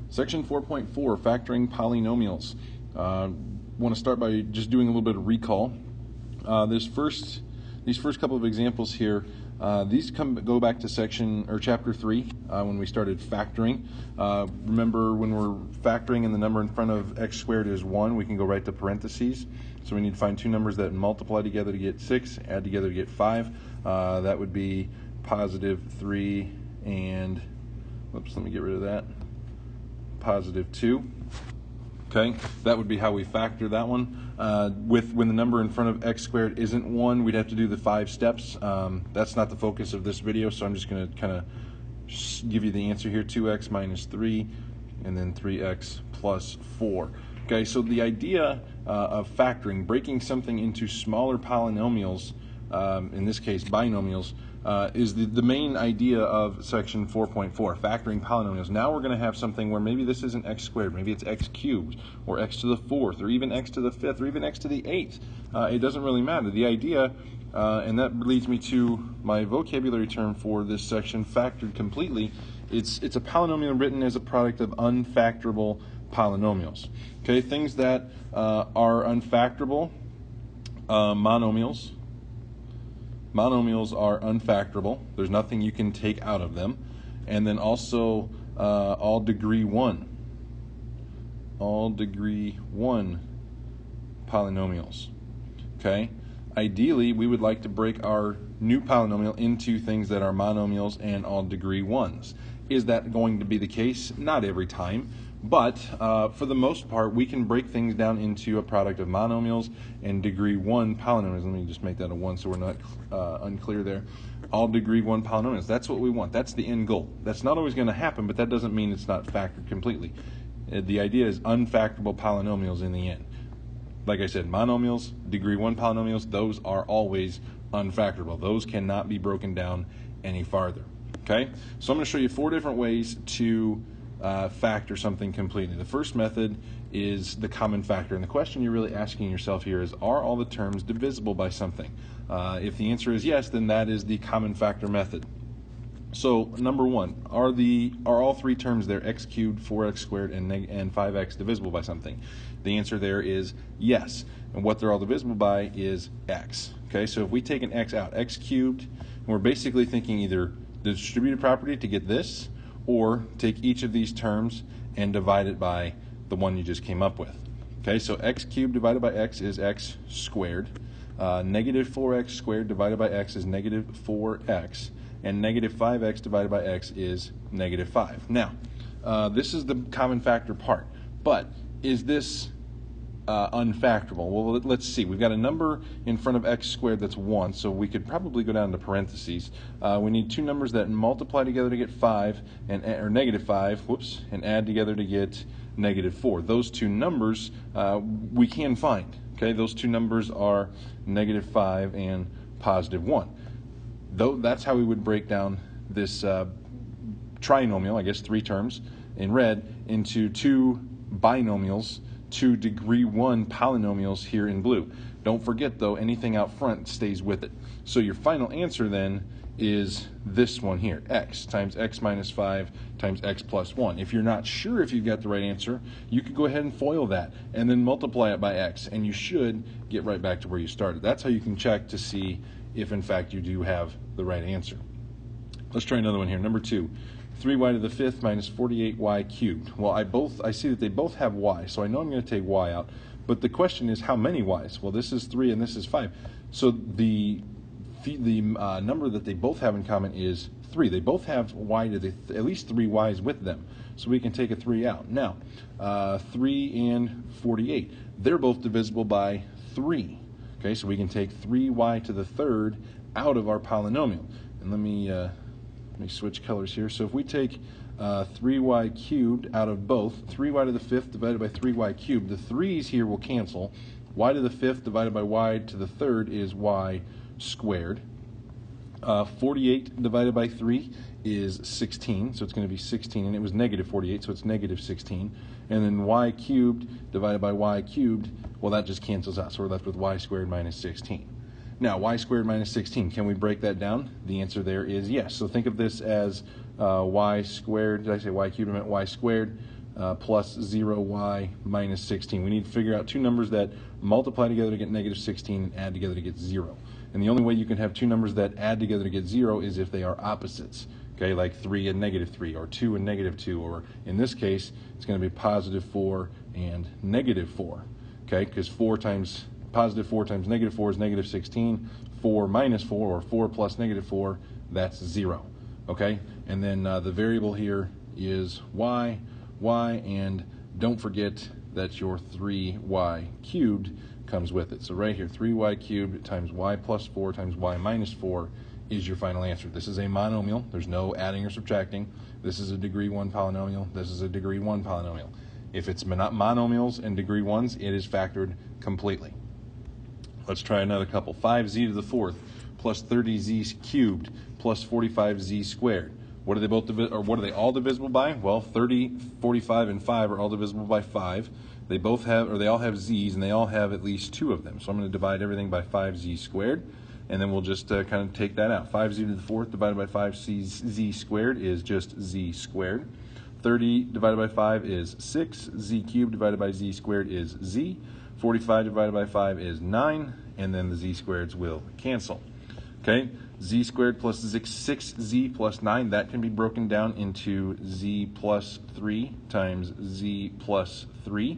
Section 4.4, factoring polynomials. Want to start by just doing a little bit of recall. These first couple of examples here, these go back to chapter 3 when we started factoring. Remember, when we're factoring and the number in front of x squared is 1, we can go right to parentheses. So we need to find two numbers that multiply together to get 6, add together to get 5. That would be positive 3 and, whoops, let me get rid of that, positive 2. Okay, that would be how we factor that one. When the number in front of x squared isn't 1, we'd have to do the 5 steps. That's not the focus of this video, so I'm just going to kind of give you the answer here: 2x minus 3, and then 3x plus 4. Okay, so the idea of factoring, breaking something into smaller polynomials, in this case binomials, is the main idea of section 4.4, factoring polynomials. Now we're going to have something where maybe this isn't x squared, maybe it's x cubed, or x to the 4th, or even x to the 5th, or even x to the 8th. It doesn't really matter. The idea, and that leads me to my vocabulary term for this section, factored completely. It's a polynomial written as a product of unfactorable polynomials. Okay, things that are unfactorable, monomials. Monomials are unfactorable. There's nothing you can take out of them. And then also all degree 1. All degree 1 polynomials. Okay? Ideally, we would like to break our new polynomial into things that are monomials and all degree 1s. Is that going to be the case? Not every time. But for the most part, we can break things down into a product of monomials and degree 1 polynomials. Let me just make that a 1 so we're not unclear there. All degree 1 polynomials. That's what we want. That's the end goal. That's not always going to happen, but that doesn't mean it's not factored completely. The idea is unfactorable polynomials in the end. Like I said, monomials, degree 1 polynomials, those are always unfactorable. Those cannot be broken down any farther. Okay? So I'm going to show you 4 different ways to factor something completely. The first method is the common factor, and the question you're really asking yourself here is, are all the terms divisible by something? If the answer is yes, then that is the common factor method. So number 1, are all 3 terms there, x cubed, 4x squared, and 5x, divisible by something? The answer there is yes, and what they're all divisible by is x. Okay, so if we take an x out, x cubed, and we're basically thinking either the distributive property to get this, or take each of these terms and divide it by the one you just came up with. Okay, so x cubed divided by x is x squared. Negative 4x squared divided by x is negative 4x. And negative 5x divided by x is negative 5. Now, this is the common factor part. But is this unfactorable? Well, let's see. We've got a number in front of x squared that's 1, so we could probably go down to parentheses. We need 2 numbers that multiply together to get 5, or negative 5, whoops, and add together to get negative 4. Those 2 numbers we can find. Okay, those 2 numbers are negative 5 and positive 1. That's how we would break down this trinomial, I guess 3 terms in red, into 2 binomials, 2 degree 1 polynomials here in blue. Don't forget though, anything out front stays with it. So your final answer then is this one here, x times x minus 5 times x plus 1. If you're not sure if you've got the right answer, you could go ahead and FOIL that and then multiply it by x, and you should get right back to where you started. That's how you can check to see if in fact you do have the right answer. Let's try another one here. Number 2. 3y to the 5th minus 48y cubed. Well, I see that they both have y, so I know I'm going to take y out. But the question is, how many y's? Well, this is 3 and this is 5. So the number that they both have in common is 3. They both have y to the at least 3 y's with them. So we can take a 3 out. Now, 3 and 48. They're both divisible by 3. Okay, so we can take 3y to the 3rd out of our polynomial. And let me switch colors here. So if we take 3y cubed out of both, 3y to the 5th divided by 3y cubed, the 3's here will cancel. Y to the 5th divided by y to the 3rd is y squared. 48 divided by 3 is 16, so it's going to be 16, and it was negative 48, so it's negative 16. And then y cubed divided by y cubed, well, that just cancels out, so we're left with y squared minus 16. Now, y squared minus 16, can we break that down? The answer there is yes. So think of this as y squared. Did I say y cubed? I meant y squared. plus 0y minus 16. We need to figure out two numbers that multiply together to get negative 16 and add together to get 0. And the only way you can have two numbers that add together to get 0 is if they are opposites. Okay, like 3 and negative 3, or 2 and negative 2, or in this case, it's going to be positive 4 and negative 4. Okay, because positive 4 times negative 4 is negative 16. 4 minus 4, or 4 plus negative 4, that's 0. Okay, and then the variable here is y, and don't forget that your 3y cubed comes with it. So right here, 3y cubed times y plus 4 times y minus 4 is your final answer. This is a monomial. There's no adding or subtracting. This is a degree 1 polynomial. This is a degree 1 polynomial. If it's monomials and degree 1s, it is factored completely. Let's try another couple. 5z to the 4th plus 30z cubed plus 45z squared. What are they what are they all divisible by? Well, 30, 45, and 5 are all divisible by 5. They all have z's, and they all have at least 2 of them. So I'm going to divide everything by 5z squared, and then we'll just kind of take that out. 5z to the 4th divided by 5z squared is just z squared. 30 divided by 5 is 6. Z cubed divided by z squared is z. 45 divided by 5 is 9, and then the z squareds will cancel. Okay, z squared plus 6z plus 9, that can be broken down into z plus 3 times z plus 3,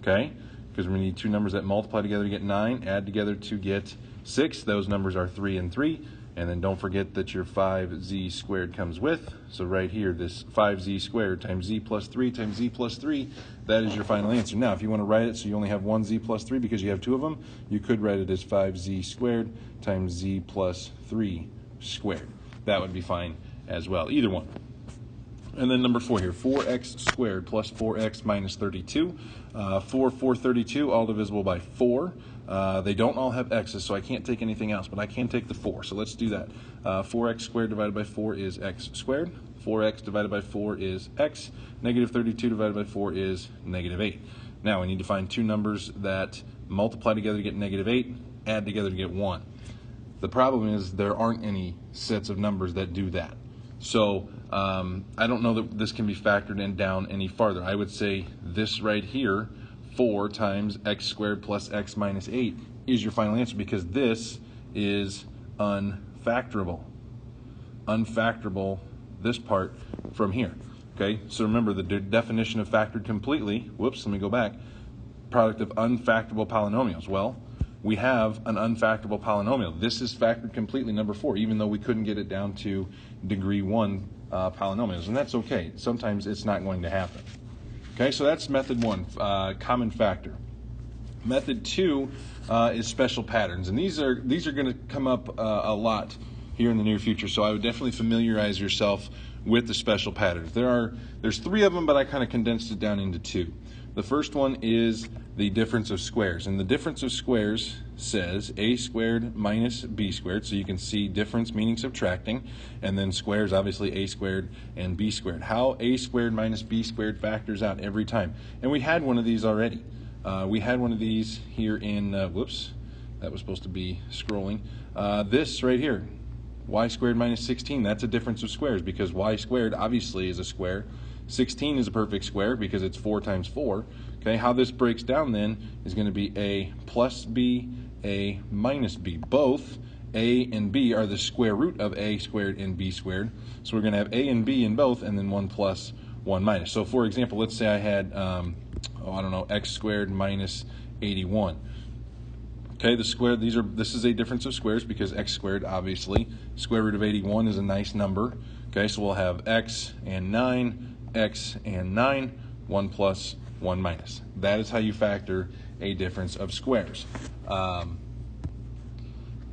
okay, because we need two numbers that multiply together to get 9, add together to get 6. Those numbers are 3 and 3, and then don't forget that your 5z squared comes with. So right here, this 5z squared times z plus 3 times z plus 3, that is your final answer. Now, if you want to write it so you only have one z plus 3 because you have 2 of them, you could write it as 5z squared times z plus 3 squared. That would be fine as well, either one. And then number 4 here, 4x squared plus 4x minus 32. 432, all divisible by 4. They don't all have x's, so I can't take anything else, but I can take the 4. So let's do that. 4x squared divided by 4 is x squared. 4x divided by 4 is x. Negative 32 divided by 4 is negative 8. Now we need to find two numbers that multiply together to get negative 8, add together to get 1. The problem is there aren't any sets of numbers that do that. So I don't know that this can be factored in down any farther. I would say this right here, 4 times x squared plus x minus 8, is your final answer, because this is unfactorable. Unfactorable, this part from here. Okay, so remember the definition of factored completely, whoops, let me go back, product of unfactorable polynomials. Well, we have an unfactorable polynomial. This is factored completely, number 4, even though we couldn't get it down to degree 1 polynomials, and that's okay. Sometimes it's not going to happen. Okay, so that's method 1, common factor. Method 2 is special patterns, and these are going to come up a lot here in the near future. So I would definitely familiarize yourself with the special patterns. There's 3 of them, but I kind of condensed it down into 2. The first one is the difference of squares, and the difference of squares says a squared minus b squared, so you can see difference meaning subtracting, and then squares, obviously a squared and b squared. How a squared minus b squared factors out every time. And we had one of these already. We had one of these here in, whoops, that was supposed to be scrolling. This right here, y squared minus 16, that's a difference of squares, because y squared obviously is a square. 16 is a perfect square because it's 4 times 4. Okay, how this breaks down then is going to be a plus b, a minus b. Both a and b are the square root of a squared and b squared. So we're going to have a and b in both, and then 1 plus, 1 minus. So for example, let's say I had, x squared minus 81. Okay, this is a difference of squares because x squared, obviously, square root of 81 is a nice number. Okay, so we'll have x and 9, x and 9, 1 plus, 1 minus. That is how you factor a difference of squares.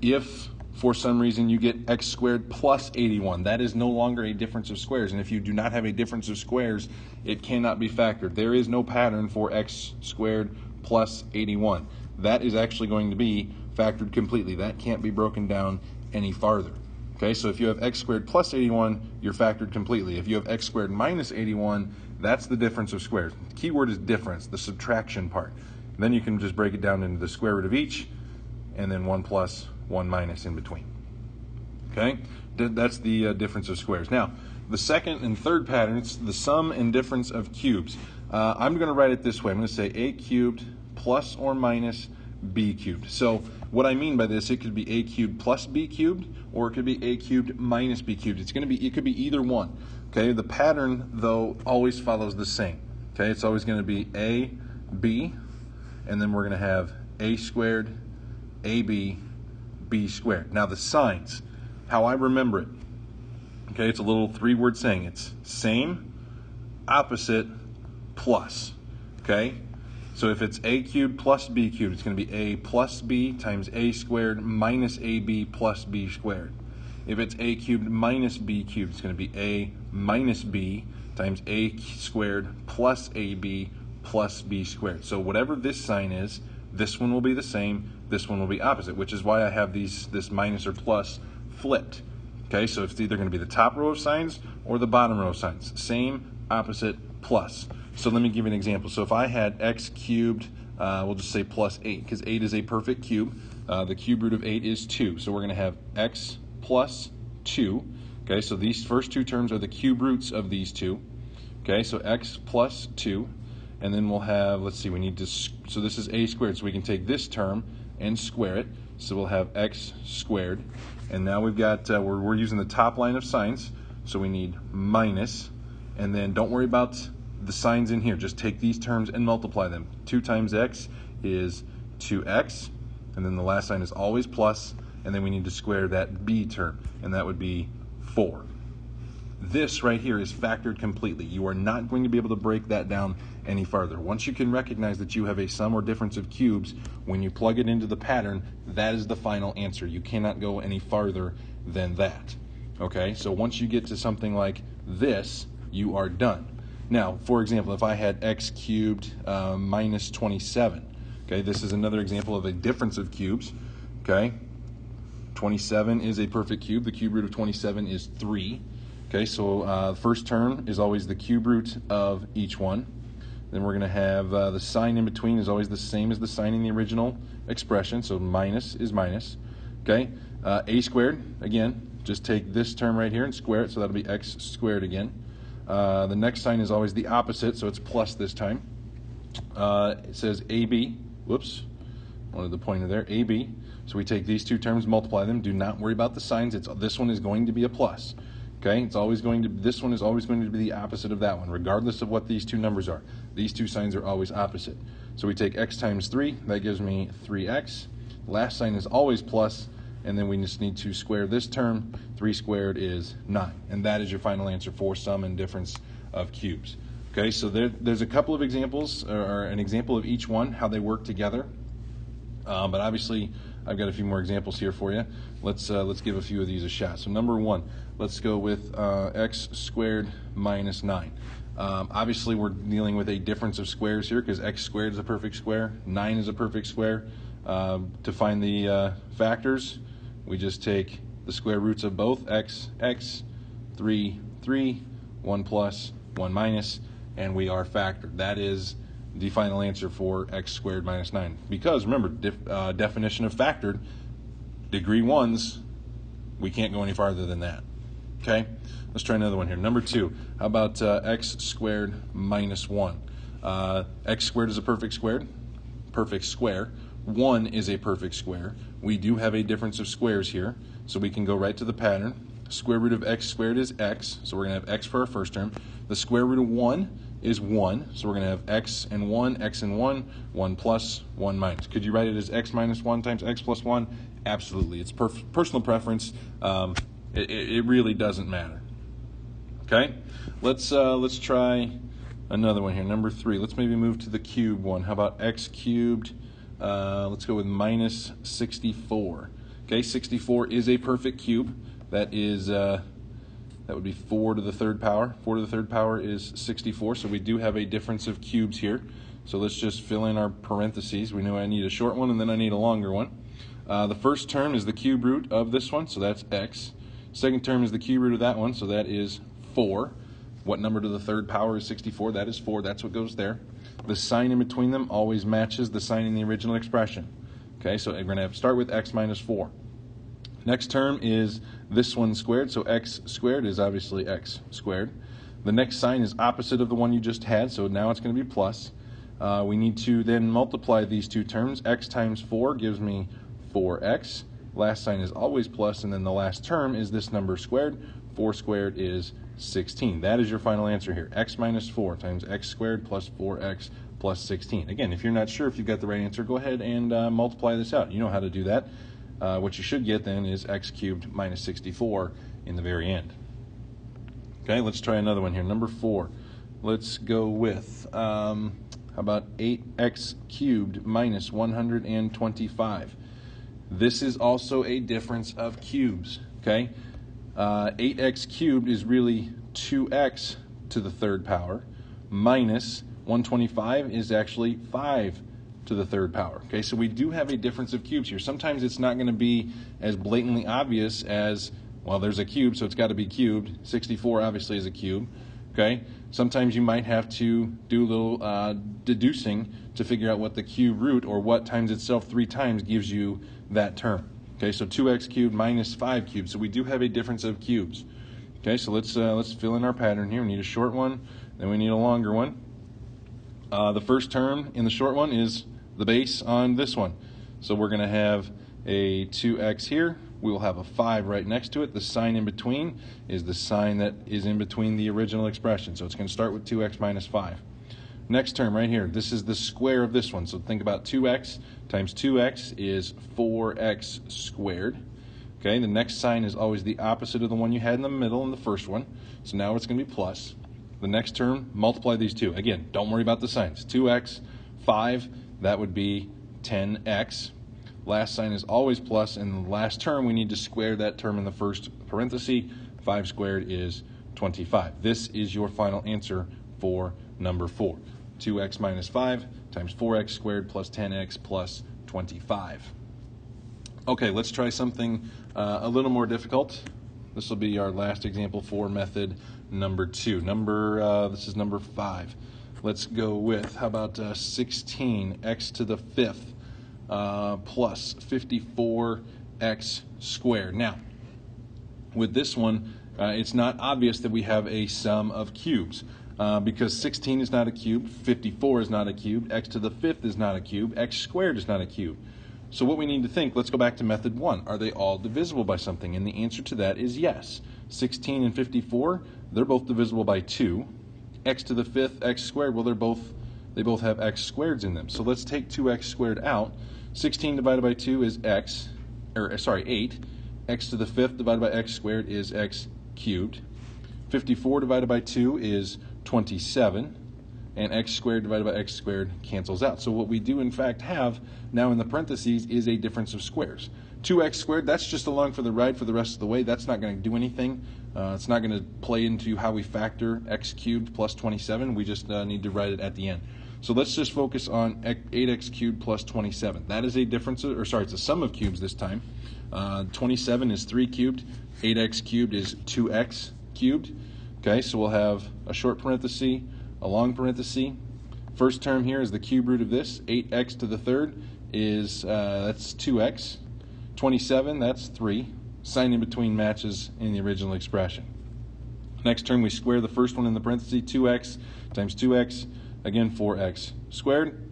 If for some reason you get x squared plus 81, that is no longer a difference of squares. And if you do not have a difference of squares, it cannot be factored. There is no pattern for x squared plus 81. That is actually going to be factored completely. That can't be broken down any farther. Okay, so if you have x squared plus 81, you're factored completely. If you have x squared minus 81, that's the difference of squares. The key word is difference, the subtraction part. And then you can just break it down into the square root of each, and then 1 plus, 1 minus in between. Okay, that's the difference of squares. Now, The second and third patterns, the sum and difference of cubes. I'm going to write it this way. I'm going to say a cubed plus or minus b cubed. So what I mean by this, it could be a cubed plus b cubed, or it could be a cubed minus b cubed. It could be either one. Okay, the pattern though always follows the same. Okay, it's always going to be a, b, and then we're going to have a squared, ab, b squared. Now the signs, how I remember it. Okay, it's a little three-word saying. It's same, opposite, plus. Okay, so if it's a cubed plus b cubed, it's going to be a plus b times a squared minus ab plus b squared. If it's a cubed minus b cubed, it's going to be a minus b times a squared plus ab plus b squared. So whatever this sign is, this one will be the same, this one will be opposite, which is why I have this minus or plus flipped. Okay, so it's either going to be the top row of signs or the bottom row of signs. Same, opposite, plus. So let me give you an example. So if I had x cubed, we'll just say plus 8, because 8 is a perfect cube. The cube root of 8 is 2. So we're going to have x plus 2. Okay, so these first two terms are the cube roots of these two. Okay, so x plus 2. And then we'll have, let's see, we need to, so this is a squared. So we can take this term and square it. So we'll have x squared. And now we've got, we're using the top line of signs. So we need minus. And then don't worry about the signs in here. Just take these terms and multiply them. 2 times x is 2x. And then the last sign is always plus. And then we need to square that b term. And that would be 4. This right here is factored completely. You are not going to be able to break that down any farther. Once you can recognize that you have a sum or difference of cubes, when you plug it into the pattern, that is the final answer. You cannot go any farther than that. Okay, so once you get to something like this, you are done. Now, for example, if I had x cubed minus 27, okay, this is another example of a difference of cubes. Okay, 27 is a perfect cube. The cube root of 27 is 3. Okay, so first term is always the cube root of each one. Then we're going to have the sign in between is always the same as the sign in the original expression, so minus is minus. Okay, a squared, again, just take this term right here and square it, so that'll be x squared again. The next sign is always the opposite, so it's plus this time. It says ab, whoops, wanted the pointer there, ab. So we take these two terms, multiply them. Do not worry about the signs. This one is going to be a plus. Okay, this one is always going to be the opposite of that one, regardless of what these two numbers are. These two signs are always opposite. So we take x times 3, that gives me 3x. Last sign is always plus, and then we just need to square this term. 3 squared is 9. And that is your final answer for sum and difference of cubes. Okay, so there's a couple of examples, or an example of each one, how they work together. But obviously, I've got a few more examples here for you. Let's give a few of these a shot. So number 1, let's go with x squared minus 9. Obviously, we're dealing with a difference of squares here because x squared is a perfect square, 9 is a perfect square. To find the factors, we just take the square roots of both, x, 3, 1 plus, 1 minus, and we are factored. That is the final answer for x squared minus 9. Because, remember, definition of factored, degree 1s, we can't go any farther than that. Okay, let's try another one here. Number 2, how about x squared minus 1? X squared is a perfect square. 1 is a perfect square. We do have a difference of squares here, so we can go right to the pattern. Square root of x squared is x, so we're going to have x for our first term. The square root of 1 is 1, so we're going to have x and 1, 1 plus, 1 minus. Could you write it as x minus 1 times x plus 1? Absolutely. It's personal preference. It really doesn't matter. Okay? Let's try another one here. Number 3. Let's maybe move to the cube one. How about x cubed? Let's go with minus 64. Okay, 64 is a perfect cube. That is that would be 4 to the third power. 4 to the third power is 64, so we do have a difference of cubes here. So let's just fill in our parentheses. We know I need a short one and then I need a longer one. The first term is the cube root of this one, so that's x. Second term is the cube root of that one, so that is 4. What number to the third power is 64? That is 4. That's what goes there. The sign in between them always matches the sign in the original expression. Okay, so we're going to start with x minus 4. Next term is this one squared, so x squared is obviously x squared. The next sign is opposite of the one you just had, so now it's going to be plus. We need to then multiply these two terms. X times 4 gives me 4x. Last sign is always plus, and then the last term is this number squared. 4 squared is 16. That is your final answer here. X minus 4 times x squared plus 4x plus 16. Again, if you're not sure if you've got the right answer, go ahead and multiply this out. You know how to do that. What you should get then is x cubed minus 64 in the very end. Okay, let's try another one here. Number 4. Let's go with, how about 8x cubed minus 125? This is also a difference of cubes, okay? 8x cubed is really 2x to the third power minus 125 is actually 5 to the third power. Okay, so we do have a difference of cubes here. Sometimes it's not going to be as blatantly obvious as, well, there's a cube, so it's got to be cubed. 64 obviously is a cube. Okay, sometimes you might have to do a little deducing to figure out what the cube root, or what times itself 3 times, gives you that term. Okay, so 2x cubed minus 5 cubed. So we do have a difference of cubes. Okay, so let's fill in our pattern here. We need a short one, then we need a longer one. The first term in the short one is the base on this one. So we're going to have a 2x here. We will have a 5 right next to it. The sign in between is the sign that is in between the original expression. So it's going to start with 2x minus 5. Next term right here, this is the square of this one. So think about 2x times 2x is 4x squared. Okay, the next sign is always the opposite of the one you had in the middle in the first one. So now it's going to be plus. The next term, multiply these two. Again, don't worry about the signs. 2x, 5, that would be 10x. Last sign is always plus, and the last term we need to square that term in the first parenthesis. 5 squared is 25. This is your final answer for number 4. 2x minus 5 times 4x squared plus 10x plus 25. Okay, let's try something a little more difficult. This will be our last example for method number 2. This is number 5. Let's go with, how about 16x to the 5th plus 54x squared. Now, with this one, it's not obvious that we have a sum of cubes because 16 is not a cube, 54 is not a cube, x to the 5th is not a cube, x squared is not a cube. So what we need to think, let's go back to method 1. Are they all divisible by something? And the answer to that is yes. 16 and 54, they're both divisible by 2. X to the 5th, x squared, well, they both have x squareds in them. So let's take 2x squared out. 16 divided by 2 is 8. X to the 5th divided by x squared is x cubed. 54 divided by 2 is 27. And x squared divided by x squared cancels out. So what we do in fact have now in the parentheses is a difference of squares. 2x squared, that's just along for the ride for the rest of the way. That's not going to do anything. It's not going to play into how we factor x cubed plus 27. We just need to write it at the end. So let's just focus on 8x cubed plus 27. That is a difference, it's a sum of cubes this time. 27 is 3 cubed. 8x cubed is 2x cubed. Okay, so we'll have a short parenthesis, a long parenthesis. First term here is the cube root of this. 8x to the 3rd is, that's 2x. 27, that's 3. Sign in between matches in the original expression. Next term, we square the first one in the parenthesis. 2x times 2x, again 4x squared.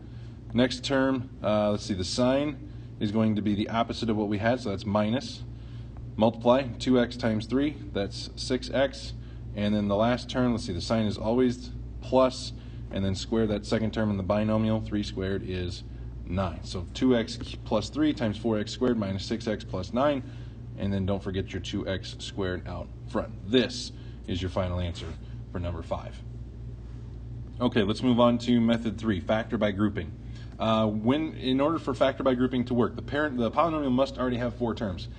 Next term, let's see, the sign is going to be the opposite of what we had, so that's minus. Multiply 2x times 3, that's 6x. And then the last term, let's see, the sign is always plus, and then square that second term in the binomial. 3 squared is 9. So 2x plus 3 times 4x squared minus 6x plus 9, and then don't forget your 2x squared out front. This is your final answer for number 5. Okay, let's move on to method 3, factor by grouping. In order for factor by grouping to work, the polynomial must already have 4 terms.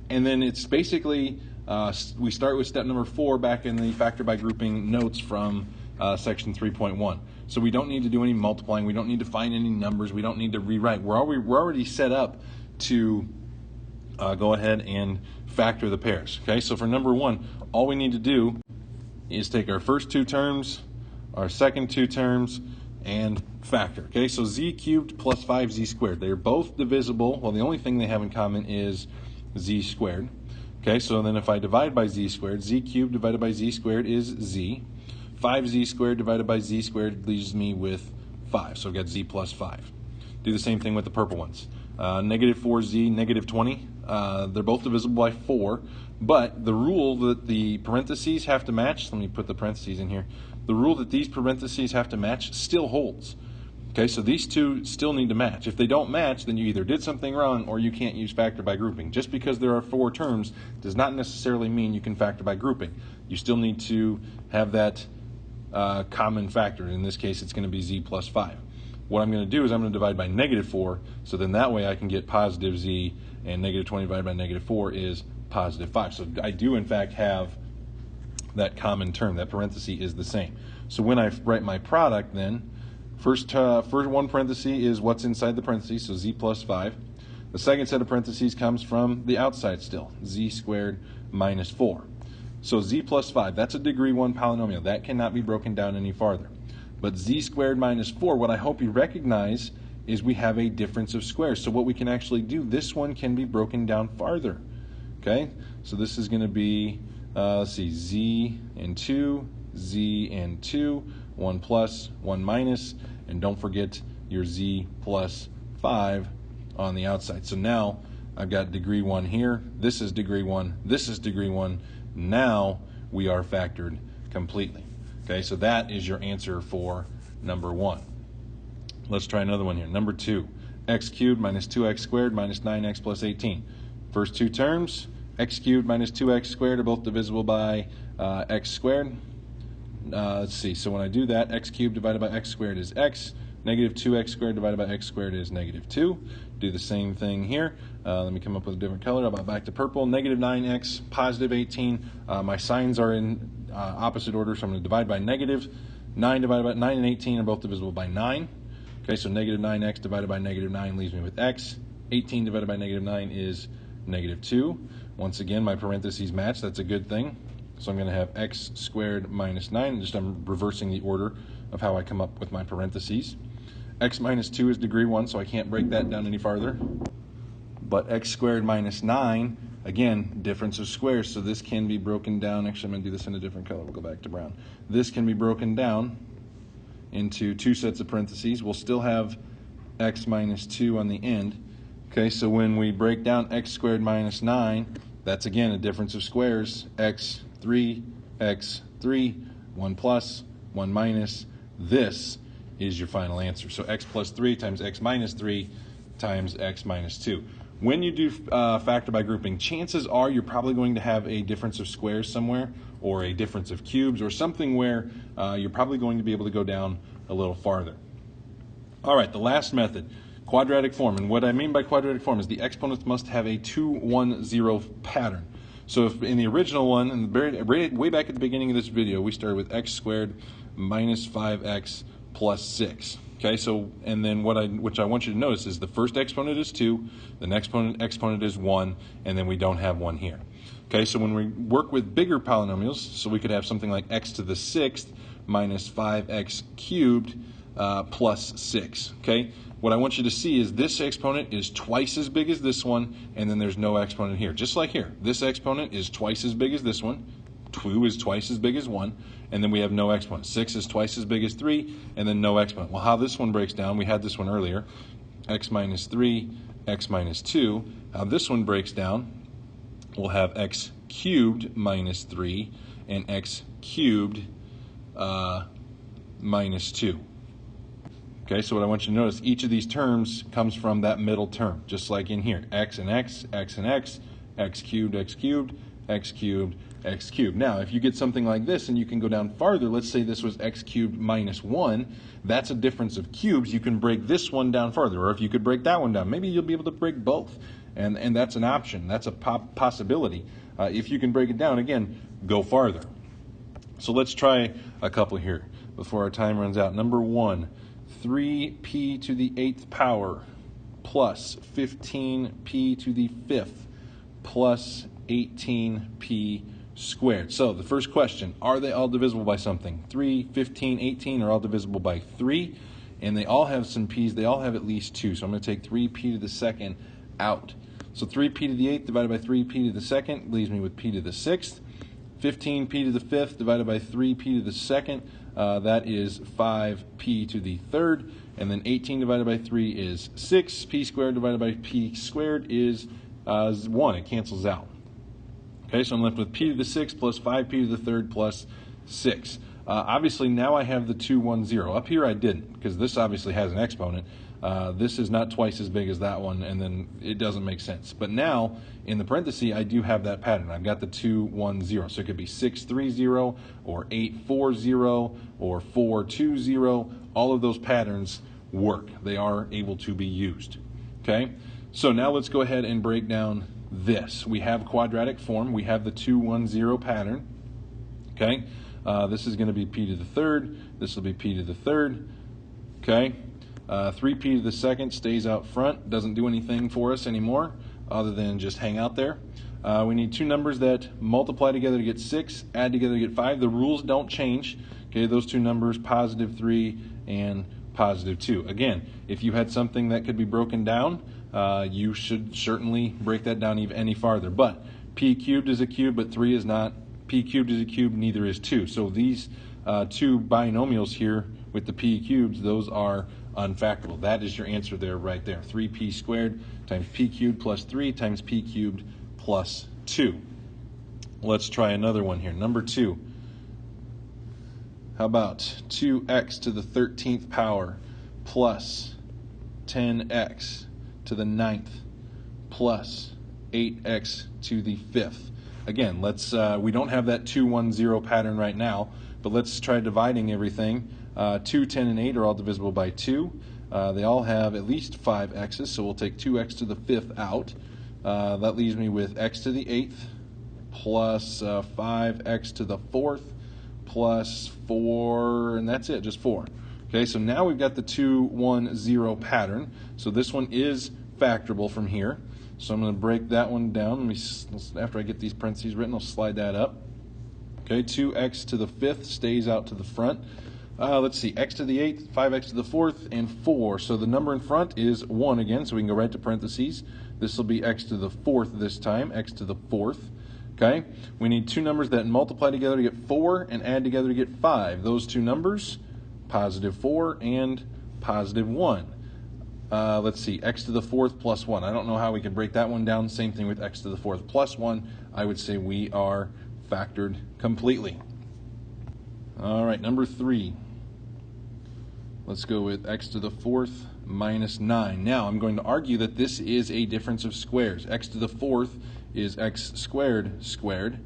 And then it's basically, we start with step number 4 back in the factor by grouping notes from section 3.1. So we don't need to do any multiplying. We don't need to find any numbers. We don't need to rewrite. We're already set up to go ahead and factor the pairs. Okay, so for number 1, all we need to do is take our first 2 terms, our second 2 terms, and factor. Okay, so z cubed plus 5z squared. They are both divisible. Well, the only thing they have in common is z squared. Okay, so then if I divide by z squared, z cubed divided by z squared is z. 5z squared divided by z squared leaves me with 5. So I've got z plus 5. Do the same thing with the purple ones. Negative 4z, negative 20. They're both divisible by 4. But the rule that the parentheses have to match, let me put the parentheses in here. The rule that these parentheses have to match still holds. Okay, so these two still need to match. If they don't match, then you either did something wrong or you can't use factor by grouping. Just because there are 4 terms does not necessarily mean you can factor by grouping. You still need to have that common factor. In this case, it's going to be z plus 5. What I'm going to do is I'm going to divide by negative 4, so then that way I can get positive z, and negative 20 divided by negative 4 is positive 5. So I do, in fact, have that common term. That parenthesis is the same. So when I write my product, then, first one parenthesis is what's inside the parentheses, so z plus 5. The second set of parentheses comes from the outside still, z squared minus 4. So z plus 5, that's a degree 1 polynomial. That cannot be broken down any farther. But z squared minus 4, what I hope you recognize is we have a difference of squares. So what we can actually do, this one can be broken down farther. Okay, so this is going to be, let's see, z and 2, z and 2, 1 plus, 1 minus, and don't forget your z plus 5 on the outside. So now I've got degree 1 here, this is degree 1, this is degree 1. Now we are factored completely. Okay, so that is your answer for number 1. Let's try another one here. Number 2, x cubed minus 2x squared minus 9x plus 18. First two terms, x cubed minus 2x squared are both divisible by x squared. Let's see, so when I do that, x cubed divided by x squared is x. Negative 2x squared divided by x squared is negative 2. Do the same thing here. Let me come up with a different color. How about back to purple? Negative 9x, positive 18. My signs are in opposite order, so I'm going to divide by negative. 9 divided by 9 and 18 are both divisible by 9. Okay, so negative 9x divided by negative 9 leaves me with x. 18 divided by negative 9 is negative 2. Once again, my parentheses match. That's a good thing. So I'm going to have x squared minus 9. I'm reversing the order of how I come up with my parentheses. X minus 2 is degree 1, so I can't break that down any farther. But x squared minus 9, again, difference of squares, so this can be broken down. Actually, I'm going to do this in a different color. We'll go back to brown. This can be broken down into 2 sets of parentheses. We'll still have x minus 2 on the end. Okay, so when we break down x squared minus 9, that's again a difference of squares. x 3, 1 plus, 1 minus. This is your final answer. So x plus 3 times x minus 3 times x minus 2. When you do factor by grouping, chances are you're probably going to have a difference of squares somewhere, or a difference of cubes, or something where you're probably going to be able to go down a little farther. All right, the last method, quadratic form. And what I mean by quadratic form is the exponents must have a 2, 1, 0 pattern. So if in the original one, way back at the beginning of this video, we started with x squared minus 5x plus 6. Okay, so, and then which I want you to notice is the first exponent is 2, the next exponent is 1, and then we don't have 1 here. Okay, so when we work with bigger polynomials, so we could have something like x to the 6th minus 5x cubed plus 6. Okay, what I want you to see is this exponent is twice as big as this one, and then there's no exponent here. Just like here, this exponent is twice as big as this one, 2 is twice as big as 1, and then we have no exponent. 6 is twice as big as 3, and then no exponent. Well, how this one breaks down, we had this one earlier, x minus 3, x minus 2. How this one breaks down, we'll have x cubed minus 3 and x cubed minus 2. Okay, so what I want you to notice, each of these terms comes from that middle term, just like in here, x and x, x and x, x cubed, x cubed, x cubed, x cubed. Now, if you get something like this and you can go down farther, let's say this was x cubed minus 1, that's a difference of cubes. You can break this one down farther, or if you could break that one down, maybe you'll be able to break both. And that's an option. That's a possibility. If you can break it down, again, go farther. So let's try a couple here before our time runs out. Number 1, 3p to the 8th power plus 15p to the 5th plus 18p squared. So the first question, are they all divisible by something? 3, 15, 18 are all divisible by 3, and they all have some p's. They all have at least 2. So I'm going to take 3p to the 2nd out. So 3p to the 8th divided by 3p to the 2nd leaves me with p to the 6th. 15p to the 5th divided by 3p to the 2nd, that is 5p to the 3rd. And then 18 divided by 3 is 6. P squared divided by p squared is 1. It cancels out. Okay, so I'm left with p to the 6th plus 5p to the 3rd plus 6. Obviously, now I have the 2, 1, 0. Up here I didn't, because this obviously has an exponent. This is not twice as big as that one, and then it doesn't make sense. But now, in the parenthesis, I do have that pattern. I've got the 2, 1, 0. So it could be 6, 3, 0, or 8, 4, 0, or 4, 2, 0. All of those patterns work. They are able to be used. Okay? So now let's go ahead and break down this. We have quadratic form. We have the 2, 1, 0 pattern. Okay? This is going to be p to the 3rd. This will be p to the 3rd. Okay? 3p to the 2nd stays out front. Doesn't do anything for us anymore other than just hang out there. We need two numbers that multiply together to get 6, add together to get 5. The rules don't change. Okay? Those two numbers, positive 3 and positive 2. Again, if you had something that could be broken down, you should certainly break that down even any farther. But p cubed is a cube, but 3 is not. P cubed is a cube, neither is 2. So these two binomials here with the p cubes, those are unfactorable. That is your answer there, right there. 3p squared times p cubed plus 3 times p cubed plus 2. Let's try another one here. Number 2. How about 2x to the 13th power plus 10x to the 9th plus 8x to the 5th. Again, let's we don't have that 2, 1, 0 pattern right now, but let's try dividing everything. 2, 10, and 8 are all divisible by 2. They all have at least 5 x's, so we'll take 2x to the 5th out. That leaves me with x to the 8th plus 5x to the 4th plus 4, and that's it, just 4. Okay, so now we've got the 2, 1, 0 pattern. So this one is factorable from here. So I'm going to break that one down. After I get these parentheses written, I'll slide that up. Okay, 2x to the 5th stays out to the front. Let's see, x to the 8th, 5x to the 4th, and 4. So the number in front is 1 again, so we can go right to parentheses. This will be x to the 4th this time, x to the 4th. Okay, we need two numbers that multiply together to get 4 and add together to get 5. Those two numbers, positive 4 and positive 1. Let's see, x to the 4th plus 1. I don't know how we can break that one down. Same thing with x to the 4th plus 1. I would say we are factored completely. All right, number 3. Let's go with x to the 4th minus 9. Now, I'm going to argue that this is a difference of squares. X to the 4th is x squared squared,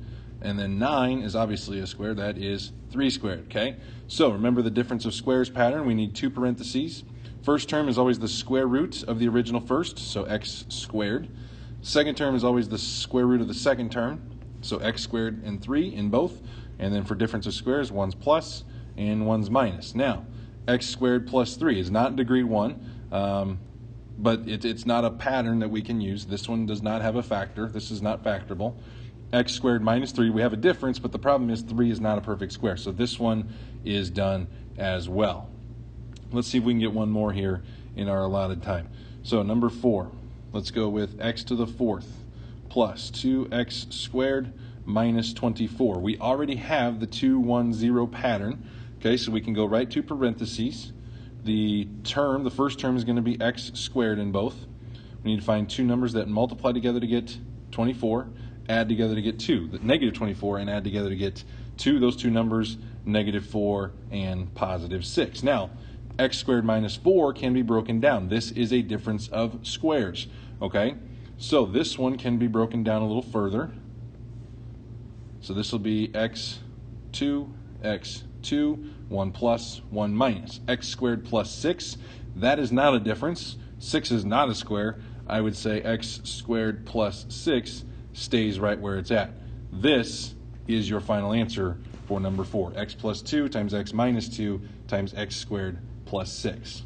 and then 9 is obviously a square. That is 3 squared, okay? So remember the difference of squares pattern. We need two parentheses. First term is always the square root of the original first, so x squared. Second term is always the square root of the second term, so x squared and 3 in both. And then for difference of squares, one's plus and one's minus. Now, x squared plus 3 is not degree 1, but it's not a pattern that we can use. This one does not have a factor. This is not factorable. X squared minus 3, we have a difference, but the problem is 3 is not a perfect square. So this one is done as well. Let's see if we can get one more here in our allotted time. So number 4, let's go with x to the 4th plus 2x squared minus 24. We already have the 2, 1, 0 pattern. Okay, so we can go right to parentheses. The first term is going to be x squared in both. We need to find two numbers that multiply together to get 24, add together to get 2. The negative 24 and add together to get 2. Those two numbers, negative 4 and positive 6. Now, x squared minus 4 can be broken down. This is a difference of squares. Okay, so this one can be broken down a little further. So this will be x2, 1 plus, 1 minus. X squared plus 6, that is not a difference. 6 is not a square. I would say x squared plus 6 stays right where it's at. This is your final answer for number 4. X plus 2 times x minus 2 times x squared plus 6.